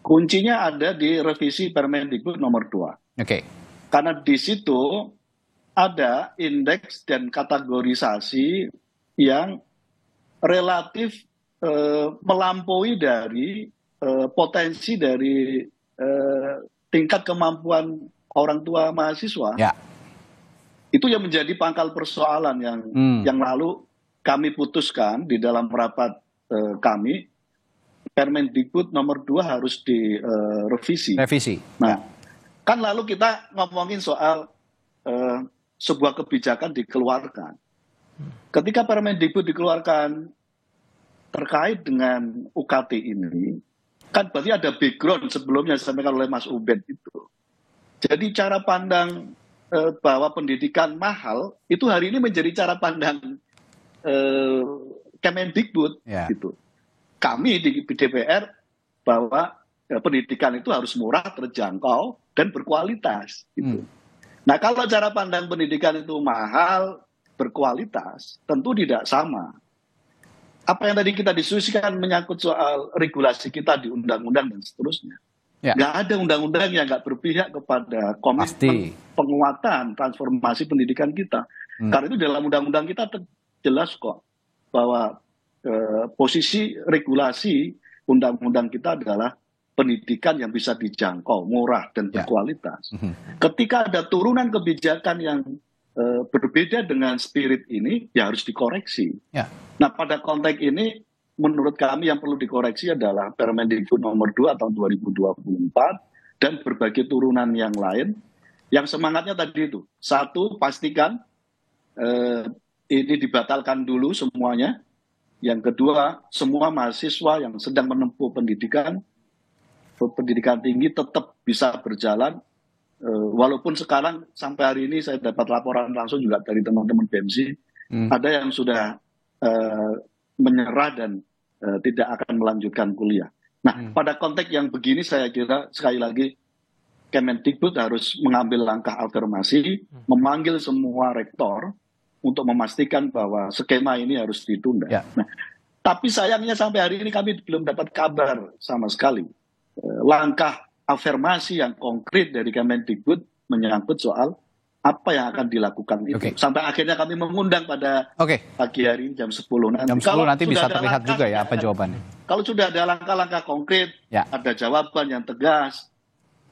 kuncinya ada di revisi Permendikbud nomor 2. Karena di situ ada indeks dan kategorisasi yang relatif melampaui dari potensi dari tingkat kemampuan orang tua mahasiswa. Itu yang menjadi pangkal persoalan yang lalu kami putuskan di dalam rapat kami. Permendikbud nomor 2 harus direvisi. Nah, kan lalu kita ngomongin soal sebuah kebijakan dikeluarkan. Ketika Permendikbud dikeluarkan terkait dengan UKT ini, kan berarti ada background sebelumnya disampaikan oleh Mas Ubed itu. Jadi cara pandang bahwa pendidikan mahal itu hari ini menjadi cara pandang Kemendikbud gitu. Kami di DPR bahwa pendidikan itu harus murah, terjangkau, dan berkualitas. Gitu. Nah kalau cara pandang pendidikan itu mahal, berkualitas, tentu tidak sama. apa yang tadi kita diskusikan menyangkut soal regulasi kita di undang-undang dan seterusnya. Nggak ada undang-undang yang nggak berpihak kepada komitmen penguatan transformasi pendidikan kita. Karena itu dalam undang-undang kita jelas kok bahwa posisi regulasi undang-undang kita adalah pendidikan yang bisa dijangkau, murah, dan berkualitas. Ketika ada turunan kebijakan yang berbeda dengan spirit ini, ya harus dikoreksi. Nah, pada konteks ini, menurut kami yang perlu dikoreksi adalah Permendikbud nomor 2 tahun 2024 dan berbagai turunan yang lain, yang semangatnya tadi itu. Satu, pastikan ini dibatalkan dulu semuanya. Yang kedua, semua mahasiswa yang sedang menempuh pendidikan tinggi tetap bisa berjalan. Walaupun sekarang sampai hari ini saya dapat laporan langsung juga dari teman-teman BEMSI, ada yang sudah menyerah dan tidak akan melanjutkan kuliah. Nah, pada konteks yang begini saya kira sekali lagi Kemendikbud harus mengambil langkah afirmasi, memanggil semua rektor untuk memastikan bahwa skema ini harus ditunda. Nah, tapi sayangnya sampai hari ini kami belum dapat kabar sama sekali langkah afirmasi yang konkret dari Kemendikbud menyangkut soal apa yang akan dilakukan itu. Sampai akhirnya kami mengundang pada pagi hari jam 10 nanti. Jam 10 nanti bisa terlihat juga ya apa jawabannya. Kalau sudah ada langkah-langkah konkret, ada jawaban yang tegas,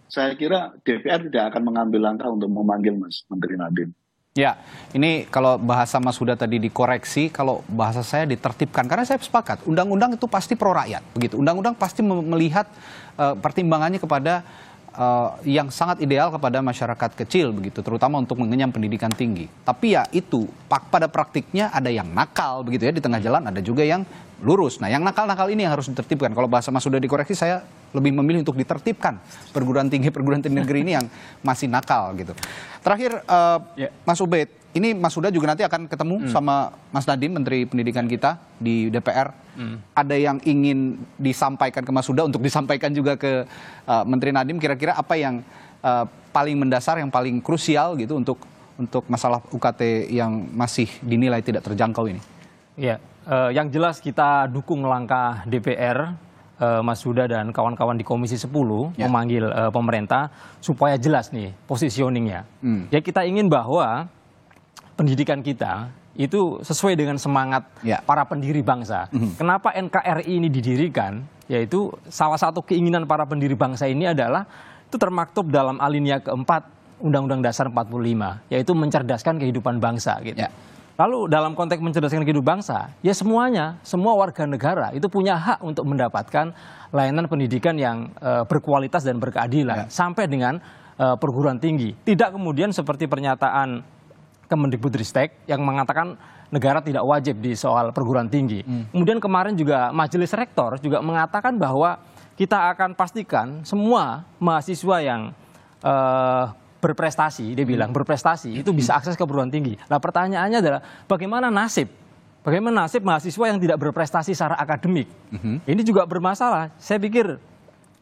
saya kira DPR tidak akan mengambil langkah untuk memanggil Mas Menteri Nadiem. Ya, ini kalau bahasa Mas Huda tadi dikoreksi, kalau bahasa saya ditertibkan. Karena saya sepakat, undang-undang itu pasti pro rakyat, begitu. Undang-undang pasti melihat pertimbangannya kepada yang sangat ideal kepada masyarakat kecil, begitu, terutama untuk mengenyam pendidikan tinggi. Tapi ya itu, pada praktiknya ada yang nakal, begitu ya, di tengah jalan ada juga yang lurus. Nah, yang nakal-nakal ini yang harus ditertibkan. Kalau bahasa Mas Huda dikoreksi, saya lebih memilih untuk ditertibkan perguruan tinggi negeri ini yang masih nakal, gitu. Terakhir, Mas Ubaid, ini Mas Huda juga nanti akan ketemu sama Mas Nadiem, Menteri Pendidikan kita di DPR. Ada yang ingin disampaikan ke Mas Huda untuk disampaikan juga ke Menteri Nadiem. Kira-kira apa yang paling mendasar, yang paling krusial gitu untuk masalah UKT yang masih dinilai tidak terjangkau ini? Ya, yang jelas kita dukung langkah DPR, Mas Huda dan kawan-kawan di Komisi 10 memanggil pemerintah supaya jelas nih positioningnya. Ya, kita ingin bahwa pendidikan kita itu sesuai dengan semangat para pendiri bangsa. Kenapa NKRI ini didirikan? Yaitu salah satu keinginan para pendiri bangsa ini adalah itu termaktub dalam alinea keempat Undang-Undang Dasar 45, yaitu mencerdaskan kehidupan bangsa. Gitu. Lalu dalam konteks mencerdaskan kehidupan bangsa, ya semua warga negara itu punya hak untuk mendapatkan layanan pendidikan yang berkualitas dan berkeadilan sampai dengan perguruan tinggi. Tidak kemudian seperti pernyataan Kemendikbudristek yang mengatakan negara tidak wajib di soal perguruan tinggi. Kemudian kemarin juga Majelis Rektor juga mengatakan bahwa kita akan pastikan semua mahasiswa yang berprestasi, dia bilang berprestasi itu bisa akses ke perguruan tinggi. Nah, pertanyaannya adalah bagaimana nasib mahasiswa yang tidak berprestasi secara akademik? Ini juga bermasalah. Saya pikir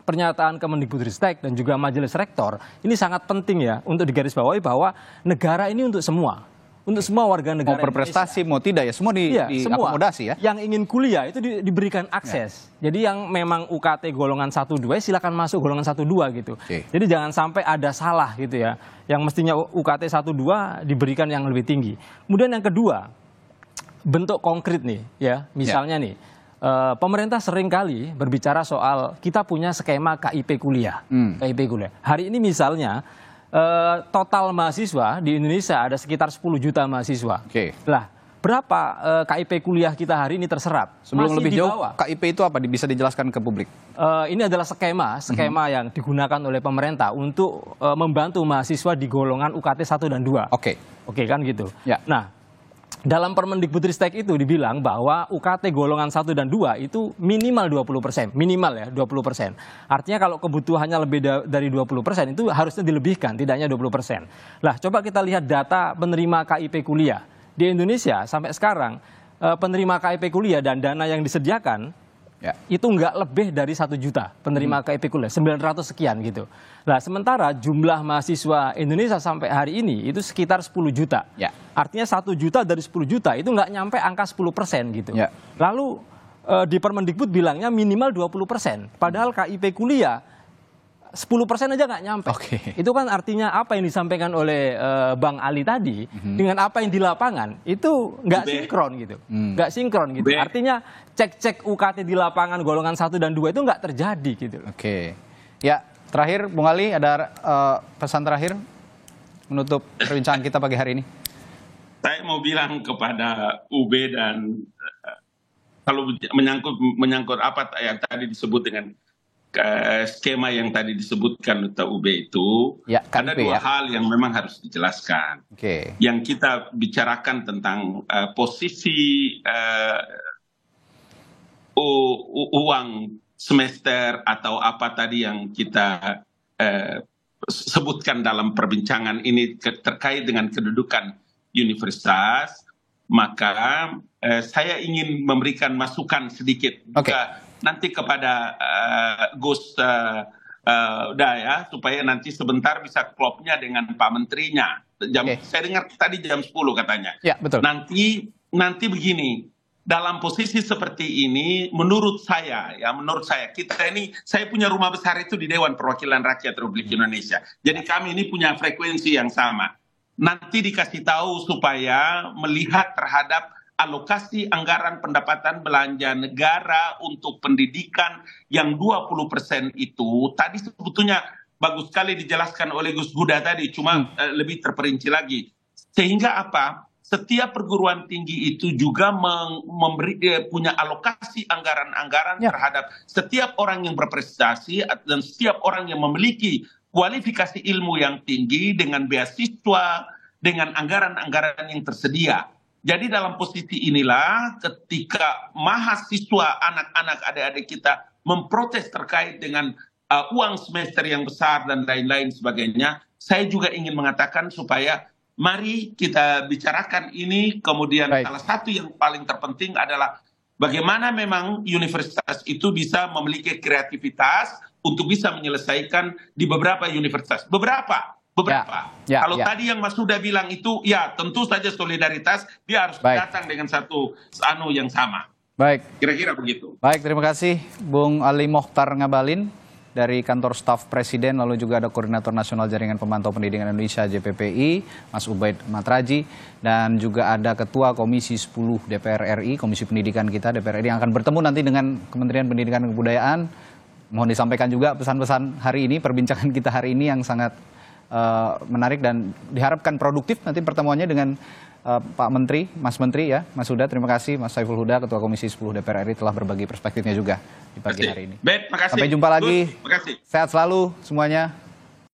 pernyataan Kemendikbudristek dan juga Majelis Rektor ini sangat penting ya untuk digarisbawahi bahwa negara ini untuk semua warga negara. Mau berprestasi mau tidak ya semua diakomodasi ya. Yang ingin kuliah itu diberikan akses. Jadi yang memang UKT golongan 1-2 silakan masuk golongan 1-2 gitu. Jadi jangan sampai ada salah gitu ya. Yang mestinya UKT 1-2 diberikan yang lebih tinggi. Kemudian yang kedua, bentuk konkret nih ya. Misalnya nih pemerintah seringkali berbicara soal kita punya skema KIP kuliah. KIP kuliah. Hari ini misalnya total mahasiswa di Indonesia ada sekitar 10 juta mahasiswa. Lah, berapa KIP kuliah kita hari ini terserap? Sebelum lebih jauh, KIP itu apa? Bisa dijelaskan ke publik? Ini adalah skema yang digunakan oleh pemerintah untuk membantu mahasiswa di golongan UKT 1 dan 2. Oke kan gitu. Nah, dalam Permendikbudristek itu dibilang bahwa UKT golongan 1 dan 2 itu minimal 20%. Minimal ya 20%. Artinya kalau kebutuhannya lebih dari 20% itu harusnya dilebihkan, tidaknya 20%. Lah, coba kita lihat data penerima KIP kuliah. Di Indonesia sampai sekarang penerima KIP kuliah dan dana yang disediakan itu nggak lebih dari 1 juta penerima KIP kuliah, 900 sekian gitu. Nah, sementara jumlah mahasiswa Indonesia sampai hari ini itu sekitar 10 juta. Artinya 1 juta dari 10 juta itu nggak nyampe angka 10% gitu. Lalu di Permendikbud bilangnya minimal 20%. Padahal KIP kuliah 10% aja nggak nyampe. Itu kan artinya apa yang disampaikan oleh Bang Ali tadi dengan apa yang di lapangan itu nggak sinkron gitu, nggak sinkron gitu. Artinya cek UKT di lapangan golongan 1 dan 2 itu nggak terjadi gitu. Ya, terakhir Bung Ali ada pesan terakhir menutup perbincangan kita pagi hari ini. Saya mau bilang kepada UB dan kalau menyangkut apa yang tadi disebut dengan skema yang tadi disebutkan oleh UB itu, ada 2 hal yang memang harus dijelaskan. Yang kita bicarakan tentang posisi uang semester atau apa tadi yang kita sebutkan dalam perbincangan ini terkait dengan kedudukan universitas, maka saya ingin memberikan masukan sedikit juga nanti kepada Gus Daya supaya nanti sebentar bisa klopnya dengan Pak Menterinya. Saya dengar tadi jam 10 katanya. Betul. Nanti begini, dalam posisi seperti ini menurut saya saya punya rumah besar itu di Dewan Perwakilan Rakyat Republik Indonesia. Jadi kami ini punya frekuensi yang sama. Nanti dikasih tahu supaya melihat terhadap alokasi anggaran pendapatan belanja negara untuk pendidikan yang 20% itu tadi sebetulnya bagus sekali dijelaskan oleh Gus Huda tadi, cuma lebih terperinci lagi. Sehingga apa? Setiap perguruan tinggi itu juga punya alokasi anggaran-anggaran terhadap setiap orang yang berprestasi dan setiap orang yang memiliki kualifikasi ilmu yang tinggi dengan beasiswa, dengan anggaran-anggaran yang tersedia. Jadi dalam posisi inilah ketika mahasiswa, anak-anak, adik-adik kita memprotes terkait dengan uang semester yang besar dan lain-lain sebagainya, saya juga ingin mengatakan supaya mari kita bicarakan ini. Kemudian salah satu yang paling terpenting adalah bagaimana memang universitas itu bisa memiliki kreativitas untuk bisa menyelesaikan di beberapa universitas. Beberapa. Kalau tadi yang Mas Huda bilang itu, ya tentu saja solidaritas, dia harus datang dengan satu yang sama. Kira-kira begitu. Terima kasih Bung Ali Mokhtar Ngabalin dari Kantor Staf Presiden, lalu juga ada Koordinator Nasional Jaringan Pemantau Pendidikan Indonesia JPPI, Mas Ubaid Matraji, dan juga ada Ketua Komisi 10 DPR RI, Komisi Pendidikan kita DPR RI yang akan bertemu nanti dengan Kementerian Pendidikan dan Kebudayaan. Mohon disampaikan juga pesan-pesan hari ini, perbincangan kita hari ini yang sangat menarik dan diharapkan produktif nanti pertemuannya dengan Pak Menteri, Mas Menteri ya, Mas Huda. Terima kasih Mas Saiful Huda, Ketua Komisi 10 DPR RI telah berbagi perspektifnya juga di pagi hari ini. Makasih. Sampai jumpa lagi. Sehat selalu semuanya.